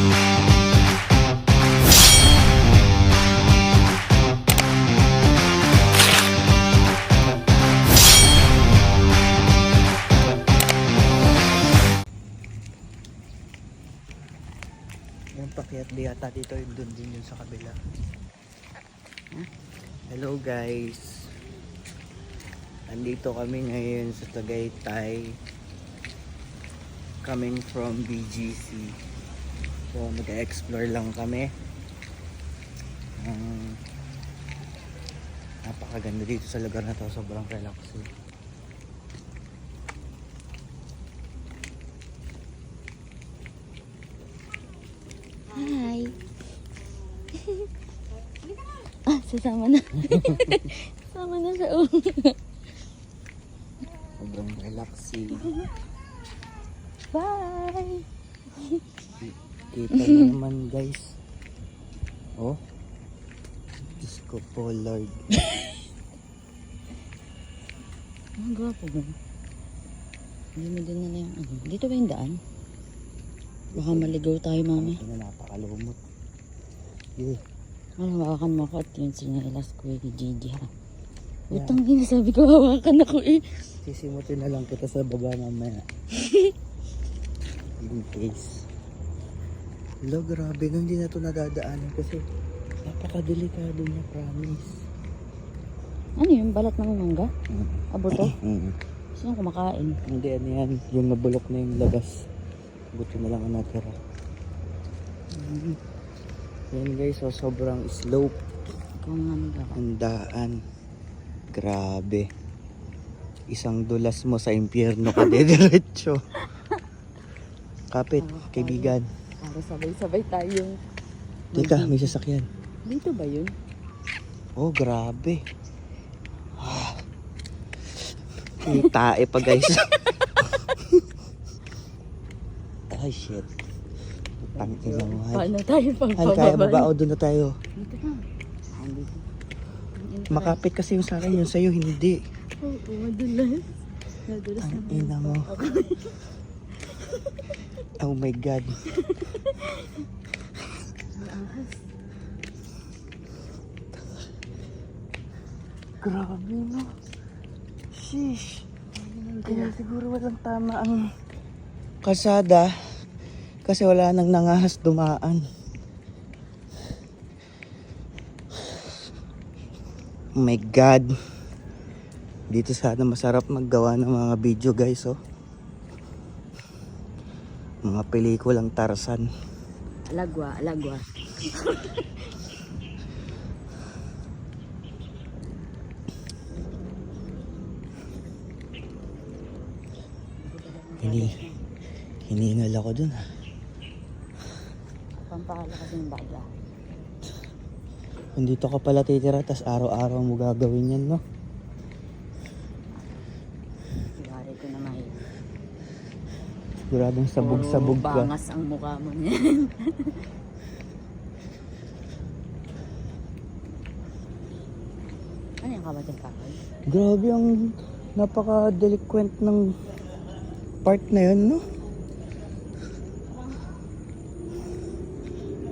Yung pakyat di yata dito, yung dun din yun sa kabila. Hello guys, andito kami ngayon sa Tagaytay, coming from BGC. So mag-explore lang kami. Napakaganda dito sa lugar na to, sobrang relaxing. Hi. Sasama na. Sasama na sa ulo. Sobrang relaxing. Bye. Kita nyo naman guys. Oh. Diyos ko po Lord. Ang gwapo mo. Hindi mo din na yung ano. Dito ba yung daan? Baka maligaw tayo mami. Ito na napakalumot. Yeah. Ano, hawakan mo ako at yun sinilas ko yung Gigi ha. Utang din sabi ko hawakan ako eh. Sisimutin na lang kita sa baba mamaya. In case. Hello, grabe. Hindi na ito nadadaanan kasi napakadelikado niya, promise. Ano yung balat ng mangga? Abuto? Sino kumakain? Hindi, ano yan. Yung nabulok na yung labas. Buto na lang ang natira. Yan guys, so sobrang slope. Kung ano ba? Ang daan. Grabe. Isang dulas mo sa impyerno ka diretso. Kapit, kaibigan. Para sabay-sabay tayong... Teka, may sasakyan. Dito ba yun? Oh, grabe. Tae pa guys. Ay, shit. Pangina mo. Paano tayo Ay, kaya mo pagpababa? ba? O, doon na tayo. Dito na. Andito. Makapit kasi yung sa akin, yung sa'yo, hindi. Oo, madulas. Madulas Ang naman. ina mo. Oh my God. Grabe no. Sheesh. Kaya siguro walang tama ang kalsada kasi wala nang nangahas dumaan. Oh my God. Dito sana masarap maggawa ng mga video guys oh. Mga pelikulang Tarzan. Alagwa, alagwa. Hiningal ako dun ha. Pampakala kasi ng baga. Kung dito ka pala titira, tas araw-araw mo gagawin yan, no? Sigari ko na may... Siguradong sabog-sabog ka. Bangas ang mukha mo niyan. Ano yung kabatang kakal? Grabe ang napaka-delinquent ng part na yun, no?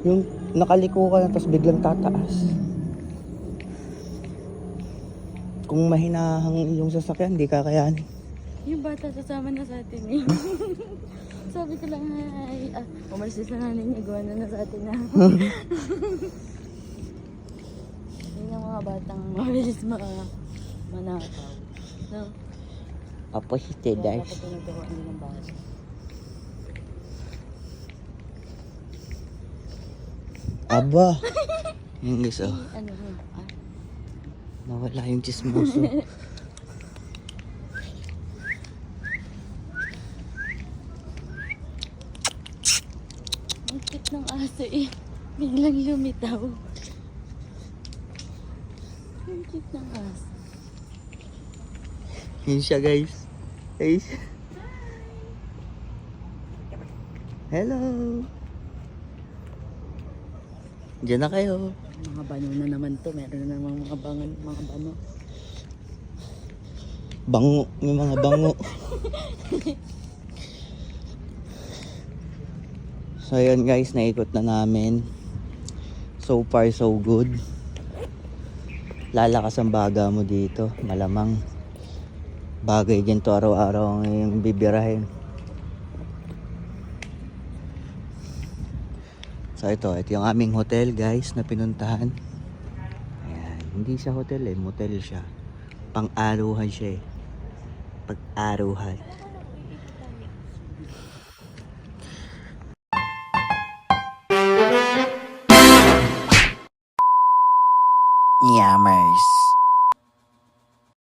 Yung nakaliko ka na tapos biglang tataas. Kung mahinahang yung sasakyan, di kakayanin. Yung bata sasama na sa atin eh. Sabi ko lang ay umalis na nanin niya, gawa na sa atin na. Yun ang mga batang mabilis manakaw. No? Opposite, Kaya guys. dapat tinagawa nila ng bahay. Aba! Yung guys, oh. Ano mo? Nawala yung chismoso. Ang cute ng aso eh. Biglang lumitaw. Ang cute ng aso. Yun siya guys. Guys. Hello. Diyan na kayo. Mga bano na naman to. Meron na namang mga bano. Bango. May mga bango. So ayun guys, naikot na namin. So far so good. Lalakas ang baga mo dito. Malamang bagay din to araw-araw ang bibirahin. So ito yung aming hotel guys na pinuntahan. Ayan, hindi siya hotel motel siya. Pang-aruhan siya Pag-aruhan. Yammers.